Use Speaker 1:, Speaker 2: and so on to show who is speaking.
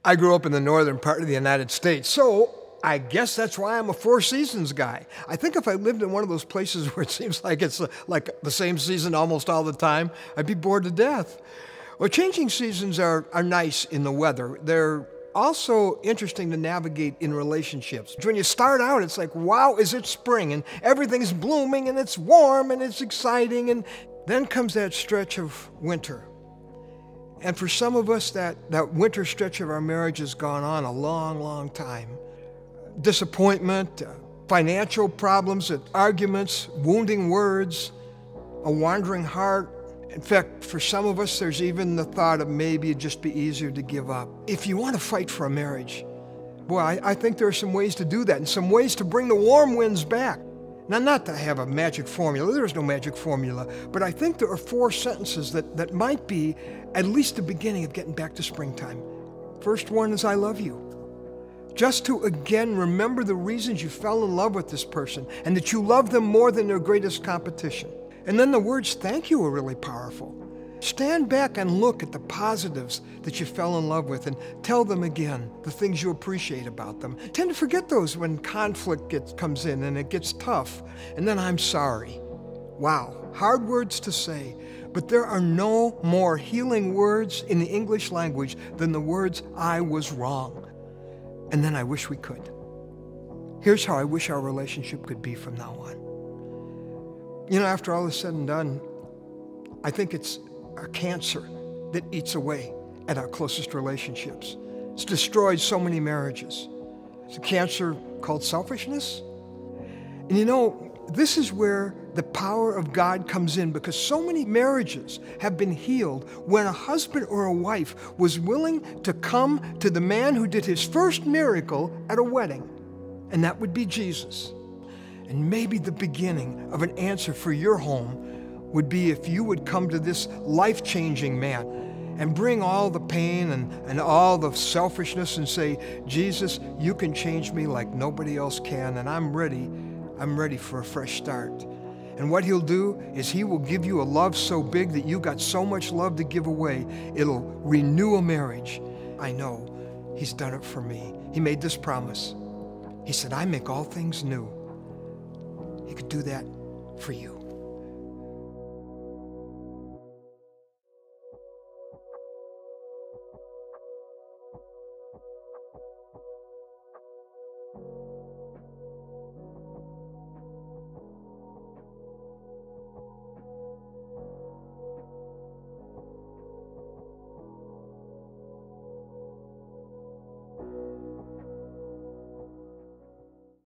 Speaker 1: I grew up in the northern part of the United States, so I guess that's why I'm a Four Seasons guy. I think if I lived in one of those places where it seems like it's like the same season almost all the time, I'd be bored to death. Well, changing seasons are nice in the weather. They're also interesting to navigate in relationships. When you start out, it's like, wow, is it spring? And everything's blooming, and it's warm, and it's exciting. And then comes that stretch of winter. And for some of us, that winter stretch of our marriage has gone on a long, long time. Disappointment, financial problems, arguments, wounding words, a wandering heart. In fact, for some of us, there's even the thought of maybe it'd just be easier to give up. If you want to fight for a marriage, boy, I think there are some ways to do that and some ways to bring the warm winds back. Now, not to have a magic formula, there is no magic formula, but I think there are 4 sentences that might be at least the beginning of getting back to springtime. First one is, I love you. Just to again remember the reasons you fell in love with this person and that you love them more than their greatest competition. And then the words thank you are really powerful. Stand back and look at the positives that you fell in love with and tell them again the things you appreciate about them. Tend to forget those when conflict comes in and it gets tough. And then I'm sorry. Wow, hard words to say, but there are no more healing words in the English language than the words I was wrong. And then I wish we could. Here's how I wish our relationship could be from now on. You know, after all is said and done, I think it's a cancer that eats away at our closest relationships. It's destroyed so many marriages. It's a cancer called selfishness. And you know, this is where the power of God comes in, because so many marriages have been healed when a husband or a wife was willing to come to the man who did his first miracle at a wedding, and that would be Jesus. And maybe the beginning of an answer for your home would be if you would come to this life-changing man and bring all the pain and all the selfishness and say, Jesus, you can change me like nobody else can, and I'm ready for a fresh start. And what he'll do is he will give you a love so big that you got so much love to give away, it'll renew a marriage. I know he's done it for me. He made this promise. He said, I make all things new. He could do that for you.